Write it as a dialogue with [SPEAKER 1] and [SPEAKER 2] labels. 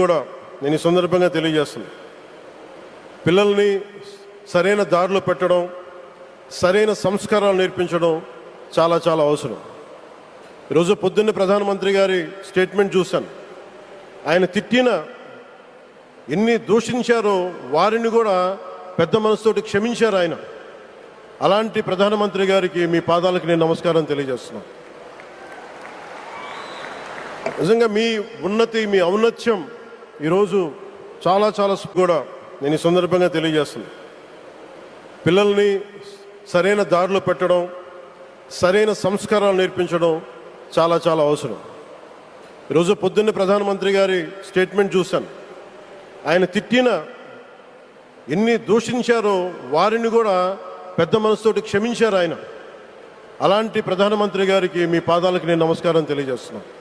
[SPEAKER 1] కూడా నేను ఈ సందర్భంగా తెలియజేస్తున్నాను. పిల్లల్ని సరైన దారిలో పెట్టడం, సరైన సంస్కారాలు నేర్పించడం చాలా చాలా అవసరం. ఈరోజు పొద్దున్నే ప్రధానమంత్రి గారి స్టేట్మెంట్ చూశాను. ఆయన తిట్టిన ఎన్ని దూషించారో వారిని కూడా పెద్ద మనసుతోటి క్షమించారు ఆయన. అలాంటి ప్రధానమంత్రి గారికి మీ పాదాలకు నేను నమస్కారం తెలియజేస్తున్నాను. నిజంగా మీ ఉన్నతి, మీ ఔన్నత్యం ఈరోజు చాలా చాలా కూడా నేను ఈ సందర్భంగా తెలియజేస్తున్నాను. పిల్లల్ని సరైన దారిలో పెట్టడం, సరైన సంస్కారాలు నేర్పించడం చాలా చాలా అవసరం. ఈరోజు పొద్దున్నే ప్రధానమంత్రి గారి స్టేట్మెంట్ చూశాను. ఆయన తిట్టిన ఎన్ని దూషించారో వారిని కూడా పెద్ద మనసుతోటి క్షమించారు ఆయన. అలాంటి ప్రధానమంత్రి గారికి మీ పాదాలకు నేను నమస్కారం తెలియజేస్తున్నాను.